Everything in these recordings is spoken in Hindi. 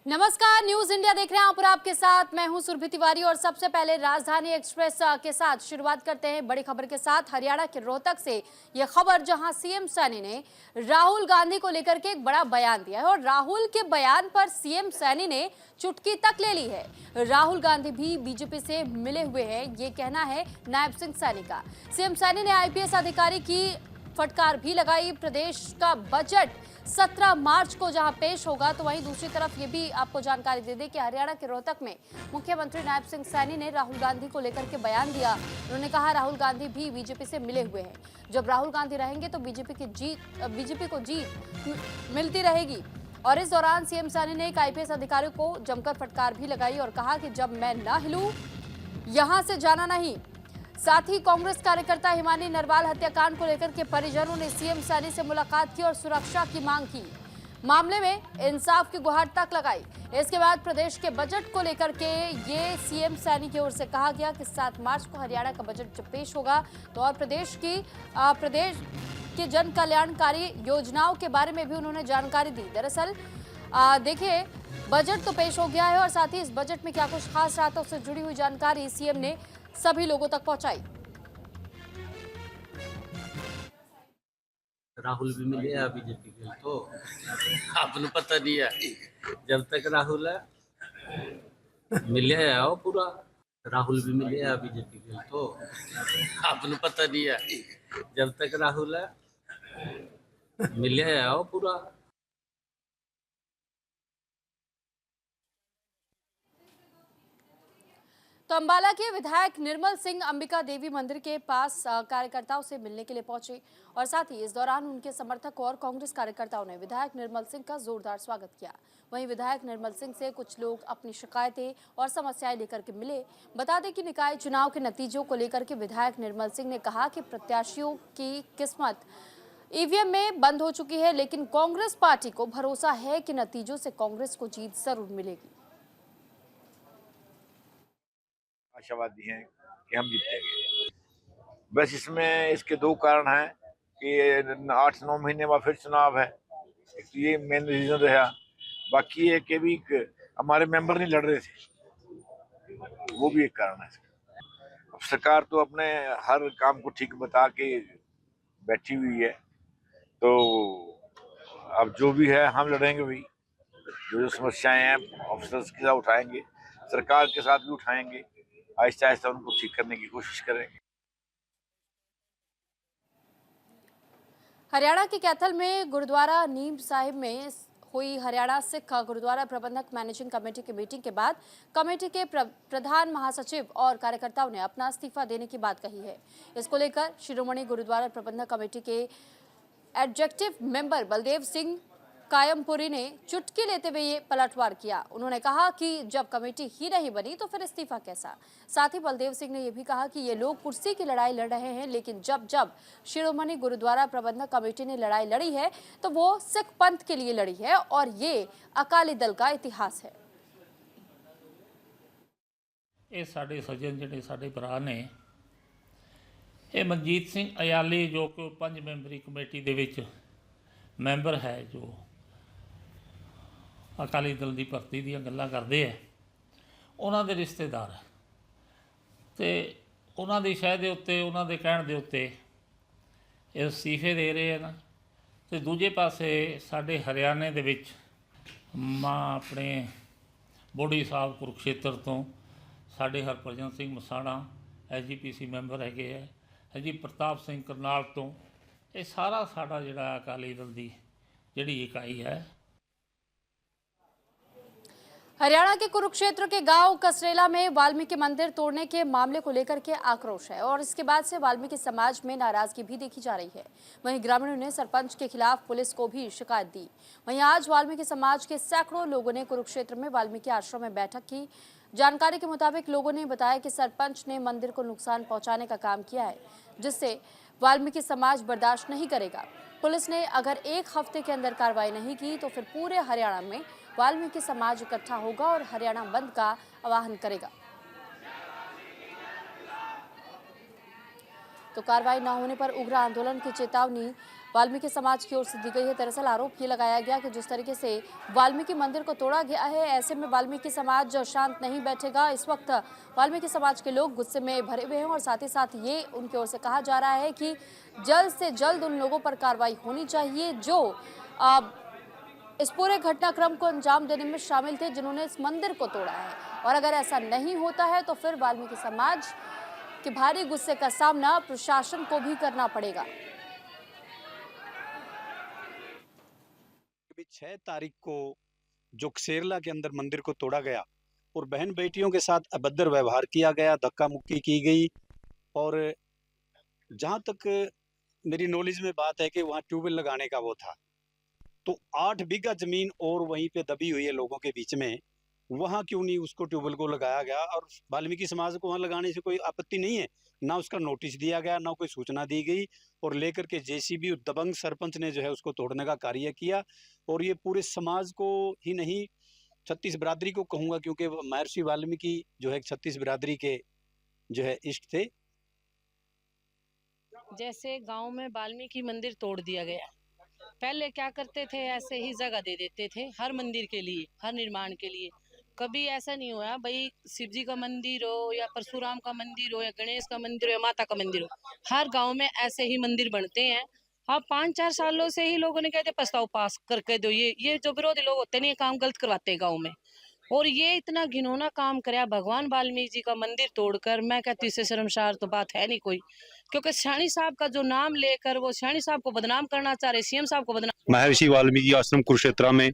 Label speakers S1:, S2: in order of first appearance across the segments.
S1: नमस्कार, न्यूज इंडिया देख रहे हैं आप और आपके साथ मैं हूं सुरभि तिवारी। और सबसे पहले राजधानी एक्सप्रेस के साथ शुरुआत करते हैं बड़ी खबर के साथ। हरियाणा के रोहतक से यह खबर, जहां सीएम सैनी ने राहुल गांधी को लेकर के एक बड़ा बयान दिया है और राहुल के बयान पर सीएम सैनी ने चुटकी तक ले ली है। राहुल गांधी भी बीजेपी से मिले हुए हैं, ये कहना है नायब सिंह सैनी का। सीएम सैनी ने आईपीएस अधिकारी की फटकार भी लगाई। प्रदेश का बजट 17 मार्च को जहां पेश होगा, तो वहीं दूसरी तरफ ये भी आपको जानकारी दे दें कि हरियाणा के रोहतक में मुख्यमंत्री नायब सिंह सैनी ने राहुल गांधी को लेकर के बयान दिया। उन्होंने कहा राहुल गांधी भी बीजेपी से मिले हुए हैं। जब राहुल गांधी रहेंगे तो बीजेपी को जीत मिलती रहेगी। और इस दौरान सीएम सैनी ने एक आईपीएस अधिकारी को जमकर फटकार भी लगाई और कहा कि जब मैं न हिलूं, यहां से जाना नहीं। साथ ही कांग्रेस कार्यकर्ता हिमानी नरवाल हत्याकांड को लेकर के परिजनों ने सीएम सैनी से मुलाकात की और सुरक्षा की मांग की। मामले में इंसाफ की गुहार तक लगाई। इसके बाद प्रदेश के बजट को लेकर के ये सीएम सैनी की ओर से कहा गया कि 7 मार्च को हरियाणा का बजट जब पेश होगा तो और प्रदेश की जन कल्याणकारी योजनाओं के बारे में भी उन्होंने जानकारी दी। दरअसल देखिए, बजट तो पेश हो गया है और साथ ही इस बजट में क्या कुछ खास रहा था उससे जुड़ी हुई जानकारी सीएम ने सभी लोगों तक पहुंचाई।
S2: राहुल भी मिले हैं बीजेपी के, तो आपने पता नहीं है। जब तक राहुल है मिले है आओ पूरा। राहुल भी मिले हैं बीजेपी के, तो आपने पता नहीं है। जब तक राहुल है मिले है आओ पूरा।
S1: तो अंबाला के विधायक निर्मल सिंह अंबिका देवी मंदिर के पास कार्यकर्ताओं से मिलने के लिए पहुंचे और साथ ही इस दौरान उनके समर्थक और कांग्रेस कार्यकर्ताओं ने विधायक निर्मल सिंह का जोरदार स्वागत किया। वहीं विधायक निर्मल सिंह से कुछ लोग अपनी शिकायतें और समस्याएं लेकर के मिले। बता दें कि निकाय चुनाव के नतीजों को लेकर के विधायक निर्मल सिंह ने कहा कि प्रत्याशियों की किस्मत ईवीएम में बंद हो चुकी है, लेकिन कांग्रेस पार्टी को भरोसा है कि नतीजों से कांग्रेस को जीत जरूर मिलेगी।
S3: आशावादी हैं कि हम जीतेंगे। बस इसमें इसके 2 कारण हैं कि 8-9 महीने बाद फिर चुनाव है। एक तो ये मेन रीजन रहा। बाकी ये कि भी हमारे मेंबर नहीं लड़ रहे थे, वो भी एक कारण है। अब सरकार तो अपने हर काम को ठीक बता के बैठी हुई है, तो अब जो भी है हम लड़ेंगे भाई। जो समस्याएं हैं ऑफिसर्स के साथ उठाएंगे, सरकार के साथ भी उठाएंगे, आहिस्ता आहिस्ता उनको ठीक करने की कोशिश करेंगे।
S1: हरियाणा के कैथल में गुरुद्वारा नीम साहिब में हुई हरियाणा सिख गुरुद्वारा प्रबंधक मैनेजिंग कमेटी की मीटिंग के बाद कमेटी के प्रधान महासचिव और कार्यकर्ताओं ने अपना इस्तीफा देने की बात कही है। इसको लेकर शिरोमणि गुरुद्वारा प्रबंधक कमेटी के एग्जीक्यूटिव मेंबर बलदेव सिंह कायमपुरी ने चुटकी लेते हुए ये पलटवार किया। उन्होंने कहा कि जब कमेटी ही नहीं बनी तो फिर इस्तीफा कैसा। साथ ही बलदेव सिंह ने यह भी कहा कि ये लोग कुर्सी की लड़ाई लड़ रहे हैं, लेकिन जब जब शिरोमणि गुरुद्वारा प्रबंधक कमेटी ने लड़ाई लड़ी है तो वो सिख पंथ के लिए लड़ी है और ये अकाली दल का इतिहास है।
S4: ये साडे सज्जन जिहड़े साडे भरा ने, ये मनजीत सिंह अयाली जो कि 5 मैंबरी कमेटी दे विच मैंबर है, जो अकाली दल की भर्ती दी गल्लां करदे है, उन्हां दे रिश्तेदार है ते उन्हां दी शह दे उत्ते उन्हां दे कहण दे उत्ते ये इस्तीफे दे रहे हैं ना। ते दूजे पासे साडे हरियाणे दे विच मां अपने बोड़ी साहब कुरुक्षेत्र तो साडे हरभजन सिंह मसाणा SGPC मैंबर हैगे है जी, प्रताप सिंह करनाल तो ये सारा साडा जिहड़ा अकाली दल दी जिहड़ी इकाई है।
S1: हरियाणा के कुरुक्षेत्र के गांव कसरेला में वाल्मीकि मंदिर तोड़ने के मामले को लेकर के आक्रोश है और इसके बाद से वाल्मीकि समाज में नाराजगी भी देखी जा रही है। वहीं ग्रामीणों ने सरपंच के खिलाफ पुलिस को भी शिकायत दी। वहीं आज वाल्मीकि समाज के सैकड़ों लोगों ने कुरुक्षेत्र में वाल्मीकि आश्रम में बैठक की। जानकारी के मुताबिक लोगों ने बताया कि सरपंच ने मंदिर को नुकसान पहुंचाने का काम किया है, जिससे वाल्मीकि समाज बर्दाश्त नहीं करेगा। पुलिस ने अगर 1 हफ्ते के अंदर कार्रवाई नहीं की तो फिर पूरे हरियाणा में वाल्मीकि समाज इकट्ठा होगा और हरियाणा बंद का आह्वान करेगा। तो कार्रवाई न होने पर उग्र आंदोलन की चेतावनी वाल्मीकि समाज की ओर से दी गई है। दरअसल आरोप ये लगाया गया कि जिस तरीके से वाल्मीकि मंदिर को तोड़ा गया है, ऐसे में वाल्मीकि समाज शांत नहीं बैठेगा। इस वक्त वाल्मीकि समाज के लोग गुस्से में भरे हुए हैं और साथ ही साथ ये उनकी ओर से कहा जा रहा है कि जल्द से जल्द उन लोगों पर कार्रवाई होनी चाहिए जो इस पूरे घटनाक्रम को अंजाम देने में शामिल थे, जिन्होंने इस मंदिर को तोड़ा है। और अगर ऐसा नहीं होता है तो फिर वाल्मीकि समाज के भारी गुस्से का सामना प्रशासन को भी करना पड़ेगा।
S5: अभी 6 तारीख को जो कसेरला के अंदर मंदिर को तोड़ा गया और बहन बेटियों के साथ अभद्र व्यवहार किया गया, धक्का मुक्की की गई, और जहां तक मेरी नॉलेज में बात है कि वहां ट्यूबवेल लगाने का वो था, तो 8 बीघा जमीन और वहीं पे दबी हुई है लोगों के बीच में, वहां क्यों नहीं उसको ट्यूबवेल को लगाया गया। और वाल्मीकि समाज को वहां लगाने से कोई आपत्ति नहीं है, ना उसका नोटिस दिया गया, ना कोई सूचना दी गई, और लेकर के जेसीबी दबंग सरपंच ने जो है उसको तोड़ने का कार्य किया। और ये पूरे समाज को ही नहीं, छत्तीस बिरादरी को कहूंगा, क्योंकि महर्षि वाल्मीकि जो है छत्तीस बिरादरी के जो है इष्ट थे।
S6: जैसे गांव में वाल्मीकि मंदिर तोड़ दिया गया, पहले क्या करते थे, ऐसे ही जगह दे देते थे हर मंदिर के लिए, हर निर्माण के लिए। कभी ऐसा नहीं हुआ भाई शिव जी का मंदिर हो या परशुराम का मंदिर हो या गणेश का मंदिर हो या माता का मंदिर हो, हर गांव में ऐसे ही मंदिर बनते हैं। हाँ, 5-4 सालों से ही लोगों ने कहते प्रस्ताव पास करके दो, ये जो विरोधी लोग होते हैं ये काम गलत करवाते हैं गाँव में। और ये इतना घिनौना काम कराया भगवान वाल्मीकि जी का मंदिर तोड़कर, मैं कहती इससे शर्मसार तो बात है नहीं कोई। क्योंकि सैनी साहब का जो नाम लेकर वो सैनी साहब को बदनाम करना चाह रहे, सीएम साहब को बदनाम।
S7: महर्षि वाल्मीकि आश्रम कुरुक्षेत्र में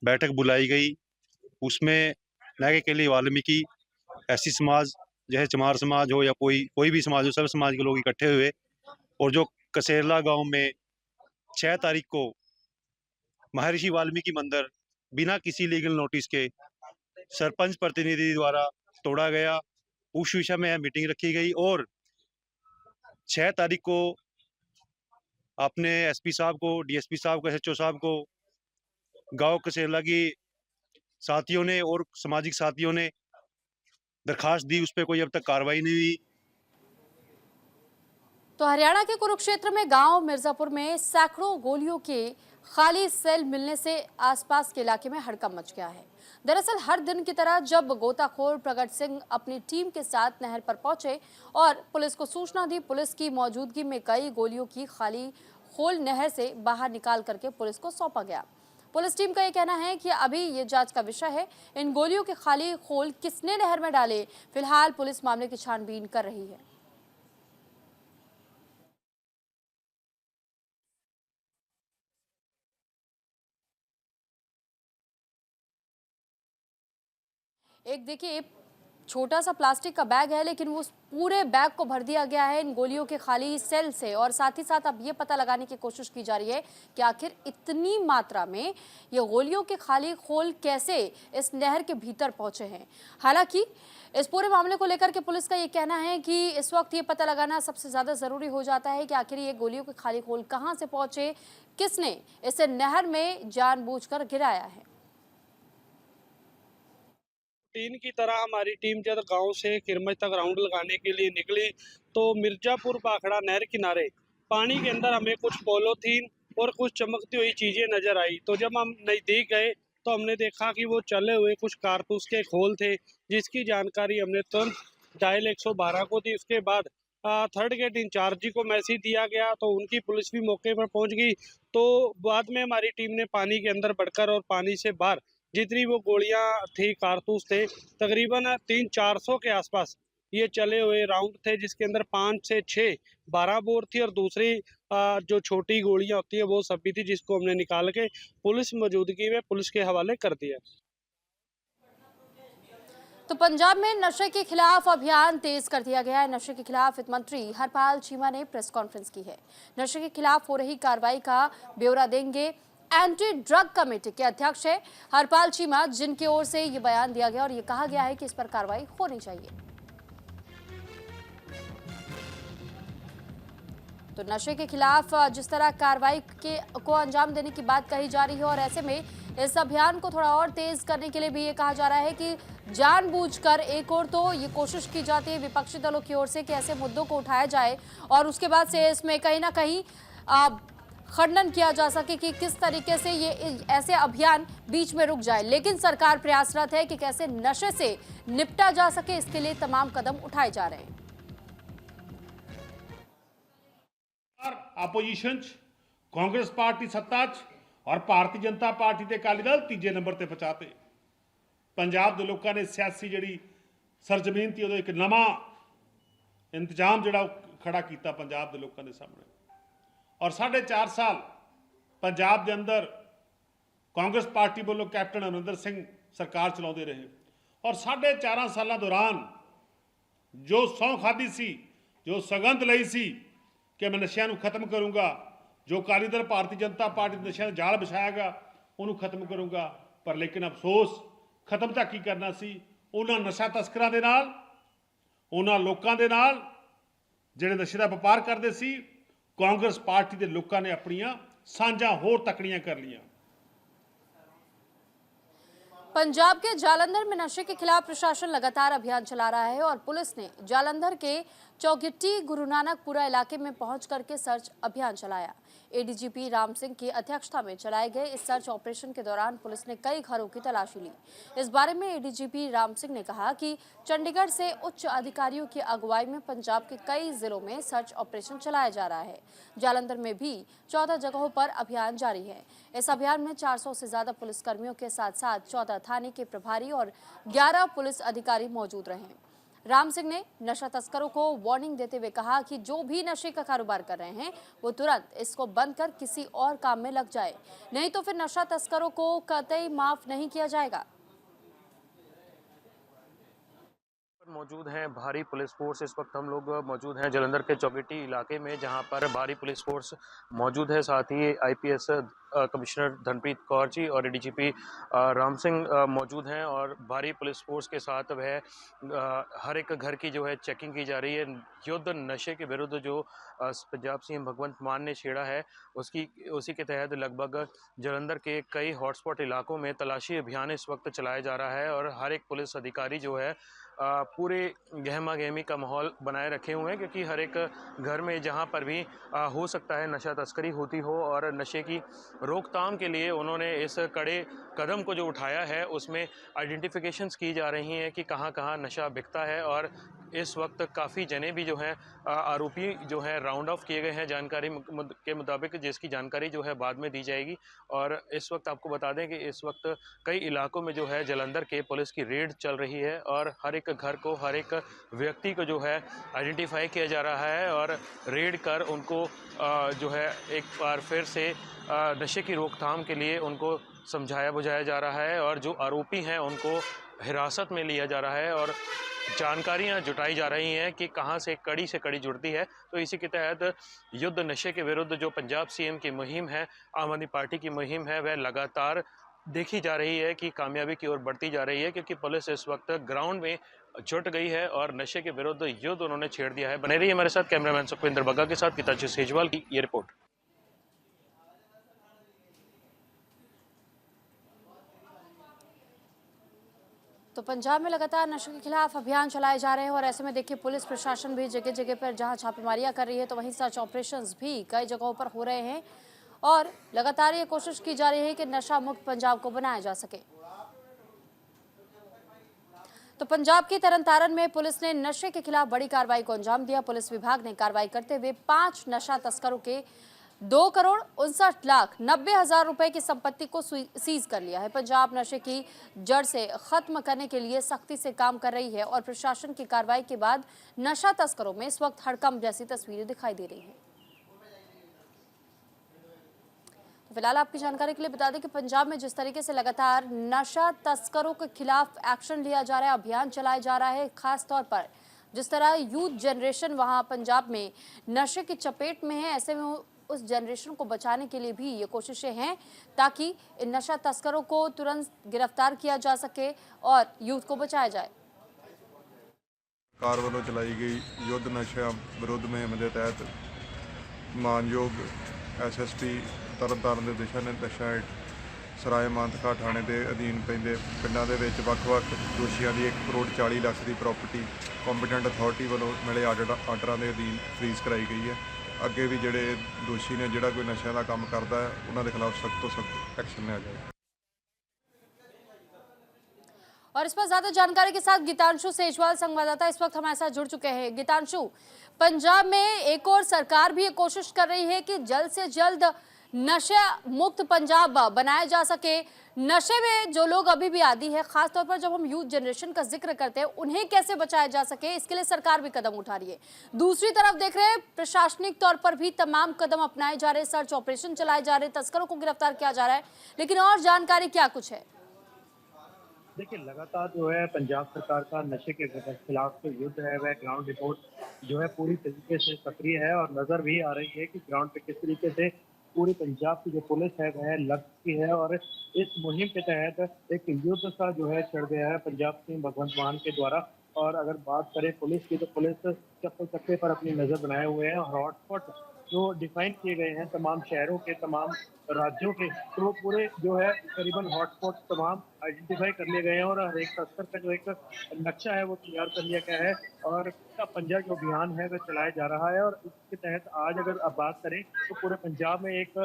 S7: बैठक बुलाई गई, उसमें न केवल वाल्मीकि ऐसी समाज जैसे चमार समाज हो या कोई भी समाज हो, सब समाज के लोग इकट्ठे हुए। और जो कसेरला गांव में 6 तारीख को महर्षि वाल्मीकि मंदिर बिना किसी लीगल नोटिस के सरपंच प्रतिनिधि द्वारा तोड़ा गया, उस विषय में मीटिंग रखी गई। और 6 तारीख को अपने एसपी साहब को, डीएसपी साहब को, एसएचओ साहब को, गांव कसेरला की साथियों ने और सामाजिक साथियों ने दरखास्त दी, उस पर कोई अब तक कार्रवाई नहीं हुई।
S1: तो हरियाणा के कुरुक्षेत्र में गांव मिर्जापुर में सैकड़ों गोलियों के खाली सेल मिलने से आसपास के इलाके में हड़कंप मच गया है। दरअसल हर दिन की तरह जब गोताखोर प्रगट सिंह अपनी टीम के साथ नहर पर पहुंचे और पुलिस को सूचना दी, पुलिस की मौजूदगी में कई गोलियों की खाली खोल नहर से बाहर निकाल करके पुलिस को सौंपा गया। पुलिस टीम का ये कहना है कि अभी ये जांच का विषय है, इन गोलियों के खाली खोल किसने नहर में डाले, फिलहाल पुलिस मामले की छानबीन कर रही है। एक देखिए छोटा सा प्लास्टिक का बैग है, लेकिन उस पूरे बैग को भर दिया गया है इन गोलियों के खाली सेल से। और साथ ही साथ अब ये पता लगाने की कोशिश की जा रही है कि आखिर इतनी मात्रा में ये गोलियों के खाली खोल कैसे इस नहर के भीतर पहुंचे हैं। हालांकि इस पूरे मामले को लेकर के पुलिस का ये कहना है कि इस वक्त ये पता लगाना सबसे ज्यादा जरूरी हो जाता है कि आखिर ये गोलियों के खाली खोल कहाँ से पहुंचे, किसने इसे नहर में जानबूझकर गिराया है।
S8: टीन की तरह हमारी टीम जब गांव से किरमच तक राउंड लगाने के लिए निकली तो मिर्जापुर बाखड़ा नहर किनारे पानी के अंदर हमें कुछ पॉलीथीन और कुछ चमकती हुई चीजें नजर आई। तो जब हम नजदीक गए तो हमने देखा कि वो चले हुए कुछ कारतूस के खोल थे, जिसकी जानकारी हमने तुरंत डायल 112 को दी। उसके बाद थर्ड गेट इंचार्ज जी को मैसेज दिया गया तो उनकी पुलिस भी मौके पर पहुंच गई। तो बाद में हमारी टीम ने पानी के अंदर बढ़कर और पानी से बाहर जितनी वो गोलियां थी, कारतूस थे, तकरीबन 300-400 के आसपास ये चले हुए राउंड थे, जिसके अंदर 5 से 6 12 बोर थी और दूसरी जो छोटी गोलियां होती है वो सब भी थी, जिसको हमने निकाल के पुलिस मौजूदगी में पुलिस के हवाले कर दिया।
S1: तो पंजाब में नशे के खिलाफ अभियान तेज कर दिया गया है। नशे के खिलाफ वित्त मंत्री हरपाल चीमा ने प्रेस कॉन्फ्रेंस की है। नशे के खिलाफ हो रही कार्रवाई का ब्यौरा देंगे एंटी ड्रग कमेटी के अध्यक्ष है हरपाल चीमा, जिनकी ओर से ये बयान दिया गया और ये कहा गया है कि इस पर कार्रवाई होनी चाहिए। तो नशे के खिलाफ जिस तरह कार्रवाई को अंजाम देने की बात कही जा रही है और ऐसे में इस अभियान को थोड़ा और तेज करने के लिए भी ये कहा जा रहा है कि जानबूझकर एक और तो ये कोशिश की जाती है विपक्षी दलों की ओर से कि ऐसे मुद्दों को उठाया जाए और उसके बाद से इसमें कहीं ना कहीं खंडन किया जा सके कि किस तरीके से ये ऐसे अभियान बीच में रुक जाए। लेकिन सरकार प्रयासरत है कि कैसे नशे से निपटा जा सके, इसके लिए तमाम कदम उठाए जा रहे हैं।
S9: ਆਪੋਜੀਸ਼ਨ ਚ ਕਾਂਗਰਸ ਪਾਰਟੀ ਸੱਤਾ ਚ ਔਰ ਭਾਰਤੀ ਜਨਤਾ ਪਾਰਟੀ ਤੇ ਅਕਾਲੀ ਦਲ ਤੀਜੇ ਨੰਬਰ ਤੇ ਪਹੁੰਚਾਤੇ। ਪੰਜਾਬ ਦੇ ਲੋਕਾਂ ਨੇ ਸਿਆਸੀ ਜਿਹੜੀ ਸਰਜ਼ਮੀਨ ਤੀ ਉਹਦਾ ਇੱਕ ਨਵਾਂ ਇੰਤਜ਼ਾਮ ਜਿਹੜਾ ਖੜਾ ਕੀਤਾ ਪੰਜਾਬ ਦੇ ਲੋਕਾਂ ਦੇ ਸਾਹਮਣੇ। ਔਰ 4.5 ਸਾਲ ਪੰਜਾਬ ਦੇ ਅੰਦਰ ਕਾਂਗਰਸ ਪਾਰਟੀ ਵੱਲੋਂ ਕੈਪਟਨ ਅਮਰਿੰਦਰ ਸਿੰਘ ਸਰਕਾਰ ਚਲਾਉਂਦੇ ਰਹੇ ਔਰ 4.5 ਸਾਲਾਂ ਦੌਰਾਨ ਜੋ ਸਹੁੰ ਖਾਧੀ ਸੀ, ਜੋ ਸਗੰਧ ਲਈ ਸੀ कि मैं नशिया खत्म करूँगा, जो अकाली दल भारतीय जनता पार्टी नशिया का जाल बिछाएगा उन्होंने खत्म करूँगा, पर लेकिन अफसोस खत्म तक की करना सी। उन्होंने नशा तस्करां दे नाल, उन्होंने लोगों के नाल जिहड़े नशे का व्यापार करते सी, कांग्रेस पार्टी के लोगों ने अपनियां सांझां होर तकड़ियां कर लियां।
S1: पंजाब के जालंधर में नशे के खिलाफ प्रशासन लगातार अभियान चला रहा है और पुलिस ने जालंधर के चौगिट्टी गुरु नानकपुरा इलाके में पहुंच करके सर्च अभियान चलाया। एडीजीपी राम सिंह की अध्यक्षता में चलाए गए इस सर्च ऑपरेशन के दौरान पुलिस ने कई घरों की तलाशी ली। इस बारे में एडीजीपी राम सिंह ने कहा कि चंडीगढ़ से उच्च अधिकारियों की अगुवाई में पंजाब के कई जिलों में सर्च ऑपरेशन चलाया जा रहा है। जालंधर में भी 14 जगहों पर अभियान जारी है। इस अभियान में 400 से ज्यादा पुलिसकर्मियों के साथ साथ 14 थाने के प्रभारी और 11 पुलिस अधिकारी मौजूद रहे। राम सिंह ने नशा तस्करों को वार्निंग देते हुए कहा कि जो भी नशे का कारोबार कर रहे हैं वो तुरंत इसको बंद कर किसी और काम में लग जाए, नहीं तो फिर नशा तस्करों को कतई माफ नहीं किया जाएगा।
S10: मौजूद हैं भारी पुलिस फोर्स। इस वक्त हम लोग मौजूद हैं जालंधर के चौगिट्टी इलाके में, जहां पर भारी पुलिस फोर्स मौजूद है। साथ ही आईपीएस कमिश्नर धनप्रीत कौर जी और एडीजीपी राम सिंह मौजूद हैं और भारी पुलिस फोर्स के साथ वह हर एक घर की जो है चेकिंग की जा रही है। युद्ध नशे के विरुद्ध जो पंजाब सीएम भगवंत मान ने छेड़ा है उसी के तहत लगभग जालंधर के कई हॉटस्पॉट इलाकों में तलाशी अभियान इस वक्त चलाया जा रहा है और हर एक पुलिस अधिकारी जो है पूरे गहमा गहमी का माहौल बनाए रखे हुए हैं, क्योंकि हर एक घर में जहां पर भी हो सकता है नशा तस्करी होती हो और नशे की रोकथाम के लिए उन्होंने इस कड़े कदम को जो उठाया है उसमें आइडेंटिफिकेशंस की जा रही हैं कि कहां कहां नशा बिकता है। और इस वक्त काफ़ी जने भी जो हैं आरोपी जो हैं राउंड ऑफ किए गए हैं जानकारी के मुताबिक, जिसकी जानकारी जो है बाद में दी जाएगी। और इस वक्त आपको बता दें कि इस वक्त कई इलाकों में जो है जालंधर के पुलिस की रेड चल रही है और हर एक घर को, हर एक व्यक्ति को जो है आइडेंटिफाई किया जा रहा है और रेड कर उनको जो है एक बार फिर से नशे की रोकथाम के लिए उनको समझाया बुझाया जा रहा है और जो आरोपी हैं उनको हिरासत में लिया जा रहा है और जानकारियां जुटाई जा रही हैं कि कहां से कड़ी जुड़ती है। तो इसी के तहत युद्ध नशे के विरुद्ध जो पंजाब सीएम की मुहिम है, आम आदमी पार्टी की मुहिम है, वह लगातार देखी जा रही है कि कामयाबी की ओर बढ़ती जा रही है, क्योंकि पुलिस इस वक्त ग्राउंड में जुट गई है और नशे के विरुद्ध युद्ध उन्होंने छेड़ दिया है। बने रहिए हमारे साथ, कैमरामैन सुखविंदर बग्गा के साथ गीतांशु सेजवाल की ये रिपोर्ट।
S1: तो पंजाब में लगातार नशे के खिलाफ अभियान चलाए जा रहे हैं और ऐसे में देखिए पुलिस प्रशासन भी जगह जगह पर जहां छापेमारियां कर रही है तो वहीं सर्च ऑपरेशंस भी कई जगहों पर हो रहे हैं और लगातार ये कोशिश की जा रही है कि नशा मुक्त पंजाब को बनाया जा सके। तो पंजाब के तरनतारन में पुलिस ने नशे के खिलाफ बड़ी कार्रवाई को अंजाम दिया। पुलिस विभाग ने कार्रवाई करते हुए 5 नशा तस्करों के 2,59,90,000 रुपए की संपत्ति को सीज कर लिया है। पंजाब नशे की जड़ से खत्म करने के लिए सख्ती से काम कर रही है और प्रशासन की कार्रवाई के बाद नशा तस्करों में इस वक्त हड़कंप जैसी तस्वीरें दिखाई दे रही हैं। फिलहाल आपकी जानकारी के लिए बता दें कि पंजाब में जिस तरीके से लगातार नशा तस्करों के खिलाफ एक्शन लिया जा रहा है, अभियान चलाया जा रहा है, खास तौर पर जिस तरह यूथ जनरेशन वहां पंजाब में नशे की चपेट में है, ऐसे में उस जनरेशन को बचाने के लिए भी ये कोशिशें हैं ताकि इन नशा तस्करों को तुरंत गिरफ्तार किया जा सके और यूथ को बचाया जाए।
S11: कार वालों चलाई गई युद्ध नशा विरोध मुहिम के तहत ਮਾਨਯੋਗ SSP ਤਰਨਤਾਰਨ ਦੇ ਦਿਸ਼ਾ ਨਿਰਦੇਸ਼ਾਂ ਹੇਠ ਸਰਾਏ ਮਾਨਤਕਾ ਥਾਣੇ ਦੇ ਅਧੀਨ ਪੈਂਦੇ ਪਿੰਡਾਂ ਦੇ ਵਿੱਚ ਵੱਖ-ਵੱਖ ਦੋਸ਼ੀਆਂ ਦੀ 1 ਕਰੋੜ 40 ਲੱਖ ਦੀ ਪ੍ਰਾਪਰਟੀ ਕੰਪੀਟੈਂਟ ਅਥਾਰਟੀ ਵੱਲੋਂ ਮਿਲੇ ਆਰਡਰਾਂ ਦੇ ਅਧੀਨ ਫਰੀਜ਼ ਕਰਾਈ ਗਈ ਹੈ। ਅੱਗੇ ਵੀ ਜਿਹੜੇ ਦੋਸ਼ੀ ਨੇ ਜਿਹੜਾ ਕੋਈ ਨਸ਼ਿਆਂ ਦਾ ਕੰਮ ਕਰਦਾ ਹੈ ਉਹਨਾਂ ਦੇ ਖਿਲਾਫ ਸਖਤ ਤੋਂ ਸਖਤ ਐਕਸ਼ਨ ਲਿਆ ਜਾਏ।
S1: और इस पर ज्यादा जानकारी के साथ गीतांशु सेजवाल संवाददाता इस वक्त हमारे साथ जुड़ चुके हैं। गीतांशु, पंजाब में एक और सरकार भी ये कोशिश कर रही है कि जल्द से जल्द नशा मुक्त पंजाब बनाया जा सके। नशे में जो लोग अभी भी आदी है, खासतौर पर जब हम यूथ जनरेशन का जिक्र करते हैं, उन्हें कैसे बचाया जा सके, इसके लिए सरकार भी कदम उठा रही है। दूसरी तरफ देख रहे हैं प्रशासनिक तौर पर भी तमाम कदम अपनाए जा रहे, सर्च ऑपरेशन चलाए जा रहे, तस्करों को गिरफ्तार किया जा रहा है, लेकिन और जानकारी क्या कुछ है?
S12: देखिए, लगातार जो है पंजाब सरकार का नशे के खिलाफ जो युद्ध है वह ग्राउंड रिपोर्ट जो है पूरी तरीके से सक्रिय है और नजर भी आ रही है कि ग्राउंड पे किस तरीके से पूरी पंजाब की जो पुलिस है वह लग चुकी है और इस मुहिम के तहत एक युद्ध सा जो है चढ़ गया है पंजाब सिंह भगवंत मान के द्वारा। और अगर बात करें पुलिस की, तो पुलिस चप्पे चप्पे पर अपनी नजर बनाए हुए हैं और हॉटस्पॉट जो डिफाइन किए गए हैं तमाम शहरों के, तमाम राज्यों के, तो पूरे जो है करीबन हॉटस्पॉट तमाम आइडेंटिफाई कर लिए गए हैं और हर एक तस्कर का जो एक नक्शा है वो तैयार कर लिया गया है और इसका पंजा जो अभियान है वह चलाया जा रहा है। और इसके तहत आज अगर आप बात करें तो पूरे पंजाब में एक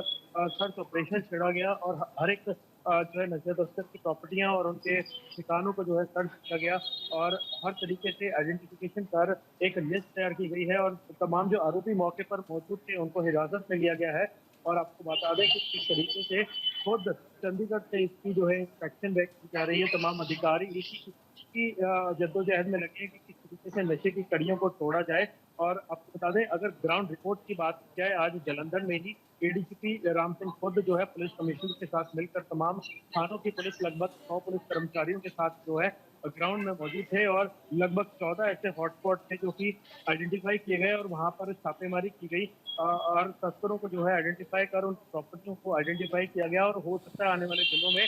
S12: सर्च ऑपरेशन छेड़ा गया और हर एक जो है नशे तस्कर की प्रॉपर्टियां और उनके ठिकानों को जो है सर्च किया गया और हर तरीके से आइडेंटिफिकेशन कर एक लिस्ट तैयार की गई है और तमाम जो आरोपी मौके पर मौजूद थे उनको हिरासत में लिया गया है। और आपको बता दें कि किस तरीके से खुद चंडीगढ़ से इसकी जो है इंस्पेक्शन की जा रही है, तमाम अधिकारी इसकी जद्दोजहद में लगे कि किस तरीके से नशे की कड़ियों को तोड़ा जाए। और आपको बता दें, अगर ग्राउंड रिपोर्ट की बात की जाए, आज जालंधर में ही ADCP राम सिंह खुद जो है पुलिस कमिश्नर के साथ मिलकर तमाम थानों की पुलिस, लगभग 100 पुलिस कर्मचारियों के साथ जो है ग्राउंड में मौजूद थे और लगभग 14 ऐसे हॉटस्पॉट थे जो कि आइडेंटिफाई किए गए और वहां पर छापेमारी की गई और तस्करों को जो है आइडेंटिफाई कर उन प्रॉपर्टियों को आइडेंटिफाई किया गया। और हो सकता है आने वाले दिनों में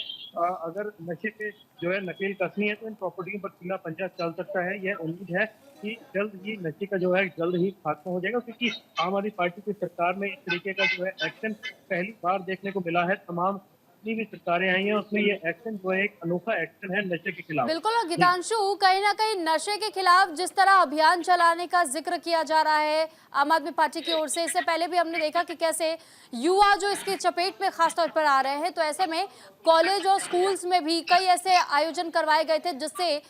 S12: अगर नशे पे जो है नकेल कसनी है तो इन प्रॉपर्टियों पर पीला पंजा चल सकता है। यह उम्मीद है कि जल्द ही नशे का जो है जल्द ही खात्मा हो जाएगा, क्योंकि आम आदमी पार्टी की सरकार में इस तरीके का जो है एक्शन पहली बार देखने को मिला है। तमाम जितनी भी सरकारें आई हैं उसमें ये एक्शन जो है एक अनोखा एक्शन है नशे के खिलाफ।
S1: बिल्कुल। और गीतांशु, कहीं ना कहीं नशे के खिलाफ जिस तरह अभियान चलाने का जिक्र किया जा रहा है आम आदमी पार्टी की ओर से, इससे पहले भी हमने देखा कि कैसे युवा जो इसकी चपेट में खास तौर पर आ रहे हैं, तो ऐसे में कॉलेज और स्कूल्स में भी कई ऐसे आयोजन करवाए गए थे जिससे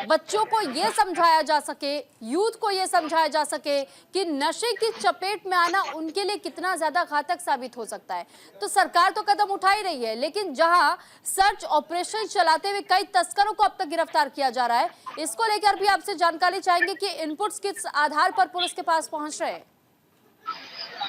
S1: बच्चों को ये समझाया जा सके, यूथ को ये समझाया जा सके कि नशे की चपेट में आना उनके लिए कितना ज्यादा घातक साबित हो सकता है। तो सरकार तो कदम उठा ही रही है, लेकिन जहां सर्च ऑपरेशन चलाते हुए कई तस्करों को अब तक गिरफ्तार किया जा रहा है, इसको लेकर भी आपसे जानकारी चाहेंगे कि इनपुट्स किस आधार पर पुलिस के पास पहुंच रहे हैं।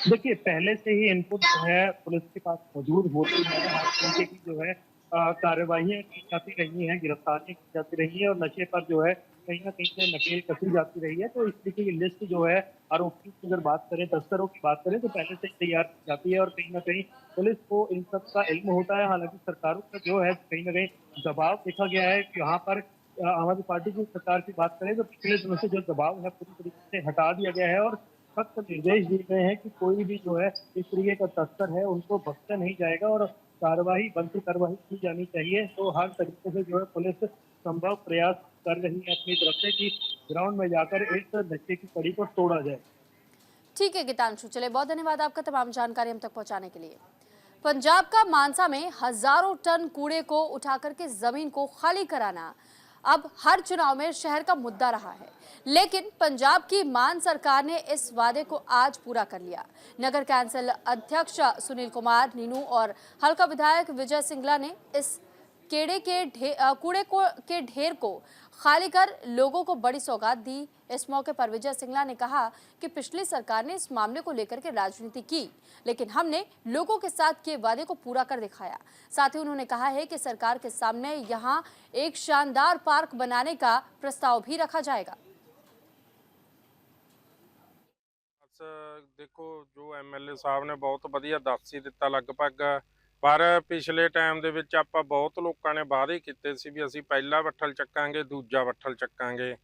S12: देखिए, पहले से ही इनपुट जो है पुलिस के पास मौजूद होती है, हर तरीके की जो है कार्यवाहियां की जाती रही हैं, गिरफ्तारियां की जाती रही है और नशे पर जो है कहीं ना कहीं से नकेल कसी जाती रही है। तो इस तरीके की लिस्ट जो है आरोपी की अगर बात करें, तस्करों की बात करें, तो पहले से तैयार की जाती है और कहीं ना कहीं पुलिस को इन सब का इल्म होता है। हालांकि सरकारों का जो है कहीं ना कहीं दबाव देखा गया है कि यहाँ पर आम आदमी पार्टी की सरकार की बात करें तो पिछले दिनों से जो दबाव है पूरी तरीके से हटा दिया गया है और सख्त निर्देश दिए गए हैं कि कोई भी जो है इस तरीके का तस्कर है उनको बख्शा नहीं जाएगा और कार्रवाई बनती कार्रवाई की जानी चाहिए। तो हर तरीके से जो है पुलिस संभव प्रयास कर रही है अपनी तरफ से कि ग्राउंड में जाकर इस नशे की कड़ी को तोड़ा जाए।
S1: ठीक है गीतांशु, चले बहुत धन्यवाद आपका तमाम जानकारी हम तक पहुंचाने के लिए। पंजाब का मानसा में हजारों टन कूड़े को उठा करके जमीन को खाली कराना अब हर चुनाव में शहर का मुद्दा रहा है, लेकिन पंजाब की मान सरकार ने इस वादे को आज पूरा कर लिया। नगर काउंसिल अध्यक्ष सुनील कुमार नीनू और हल्का विधायक विजय सिंगला ने इस कूड़े के ढेर को खाली कर लोगों को बड़ी सौगात दी। इस मौके पर विजय सिंगला ने कहा कि पिछली सरकार ने इस मामले को लेकर के राजनीति की, लेकिन हमने लोगों के साथ किए वादे को पूरा कर दिखाया। साथ ही उन्होंने कहा है कि सरकार के सामने यहां एक शानदार पार्क बनाने का प्रस्ताव भी रखा जाएगा।
S13: देखो, जो MLA साहब ने बहुत ਵਧੀਆ ਦੱਸ ਹੀ ਦਿੱਤਾ ਲਗਭਗ, ਪਰ ਪਿਛਲੇ ਟਾਈਮ ਦੇ ਵਿੱਚ ਆਪਾਂ ਬਹੁਤ ਲੋਕਾਂ ਨੇ ਵਾਅਦੇ ਕੀਤੇ ਸੀ ਵੀ ਅਸੀਂ ਪਹਿਲਾ ਵੱਠਲ ਚੱਕਾਂਗੇ, ਦੂਜਾ ਵੱਠਲ ਚੱਕਾਂਗੇ,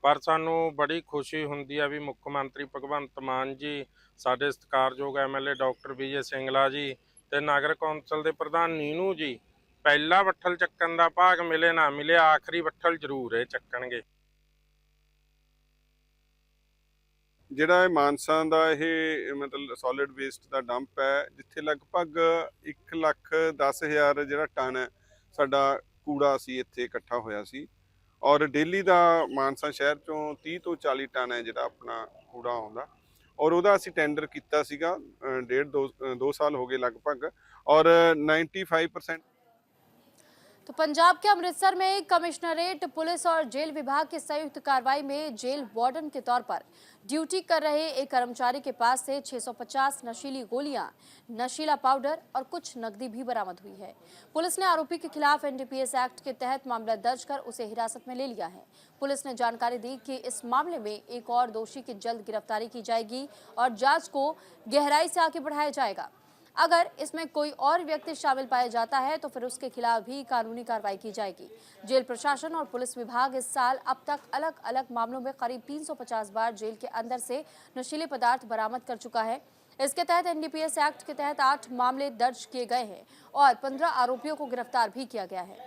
S13: ਪਰ ਸਾਨੂੰ ਬੜੀ ਖੁਸ਼ੀ ਹੁੰਦੀ ਆ ਵੀ ਮੁੱਖ ਮੰਤਰੀ ਭਗਵੰਤ ਮਾਨ ਜੀ, ਸਾਡੇ ਸਤਿਕਾਰਯੋਗ ਐਮਐਲਏ ਡਾਕਟਰ ਵਿਜੇ ਸਿੰਗਲਾ ਜੀ ਤੇ ਨਗਰ ਕੌਂਸਲ ਦੇ ਪ੍ਰਧਾਨ ਨੀਨੂ ਜੀ ਪਹਿਲਾ ਵੱਠਲ ਚੱਕਣ ਦਾ ਭਾਗ ਮਿਲੇ ਨਾ ਮਿਲੇ, ਆਖਰੀ ਵੱਠਲ ਜ਼ਰੂਰ ਇਹ ਚੱਕਣਗੇ।
S11: ਜਿਹੜਾ ਇਹ ਮਾਨਸਾ ਦਾ ਇਹ ਮਤਲਬ ਸੋਲਿਡ ਵੇਸਟ ਦਾ ਡੰਪ ਹੈ, ਜਿੱਥੇ ਲਗਭਗ 1,10,000 ਜਿਹੜਾ ਟਨ ਹੈ ਸਾਡਾ ਕੂੜਾ ਸੀ ਇੱਥੇ ਇਕੱਠਾ ਹੋਇਆ ਸੀ, ਔਰ ਡੇਲੀ ਦਾ ਮਾਨਸਾ ਸ਼ਹਿਰ ਚੋਂ 30 ਤੋਂ 40 ਟਨ ਹੈ ਜਿਹੜਾ ਆਪਣਾ ਕੂੜਾ ਆਉਂਦਾ, ਔਰ ਉਹਦਾ ਅਸੀਂ ਟੈਂਡਰ ਕੀਤਾ ਸੀਗਾ 2 ਸਾਲ ਹੋ ਗਏ ਲਗਭਗ, ਔਰ 95%।
S1: तो पंजाब के अमृतसर में कमिश्नरेट पुलिस और जेल विभाग की संयुक्त कार्रवाई में जेल वार्डन के तौर पर ड्यूटी कर रहे एक कर्मचारी के पास से 650 नशीली गोलियां, नशीला पाउडर और कुछ नकदी भी बरामद हुई है। पुलिस ने आरोपी के खिलाफ एनडीपीएस एक्ट के तहत मामला दर्ज कर उसे हिरासत में ले लिया है। पुलिस ने जानकारी दी कि इस मामले में एक और दोषी की जल्द गिरफ्तारी की जाएगी और जांच को गहराई से आगे बढ़ाया जाएगा। अगर इसमें कोई और व्यक्ति शामिल पाया जाता है तो फिर उसके खिलाफ भी कानूनी कार्रवाई की जाएगी। जेल प्रशासन और पुलिस विभाग इस साल अब तक अलग अलग मामलों में करीब 350 बार जेल के अंदर से नशीले पदार्थ बरामद कर चुका है। इसके तहत एनडीपीएस एक्ट के तहत 8 मामले दर्ज किए गए हैं और 15 आरोपियों को गिरफ्तार भी किया गया है।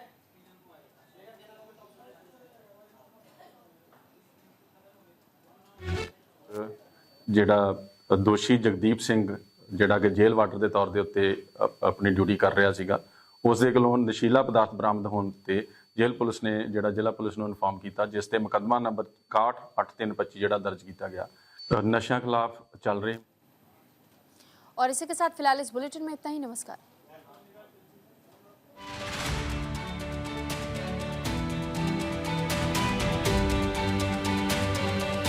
S14: ਜਿਹੜਾ ਦੋਸ਼ੀ ਜਗਦੀਪ ਸਿੰਘ ਜਿਹੜਾ ਕਿ ਜੇਲ੍ਹ ਵਾਰਡਰ ਦੇ ਤੌਰ ਦੇ ਉੱਤੇ ਆਪਣੀ ਡਿਊਟੀ ਕਰ ਰਿਹਾ ਸੀਗਾ, ਉਸ ਦੇ ਕੋਲੋਂ ਨਸ਼ੀਲਾ ਪਦਾਰਥ ਬਰਾਮਦ ਹੋਣ ਤੇ ਜੇਲ੍ਹ ਪੁਲਿਸ ਨੇ ਜਿਹੜਾ ਜ਼ਿਲ੍ਹਾ ਪੁਲਿਸ ਨੂੰ ਇਨਫਾਰਮ ਕੀਤਾ, ਜਿਸ ਤੇ ਮੁਕੱਦਮਾ ਨੰਬਰ 618325 ਜਿਹੜਾ ਦਰਜ ਕੀਤਾ ਗਿਆ। ਨਸ਼ਿਆਂ ਖਿਲਾਫ ਚੱਲ ਰਹੇ।
S1: और इसी के साथ फिलहाल इस बुलेटिन में इतना ही। नमस्कार।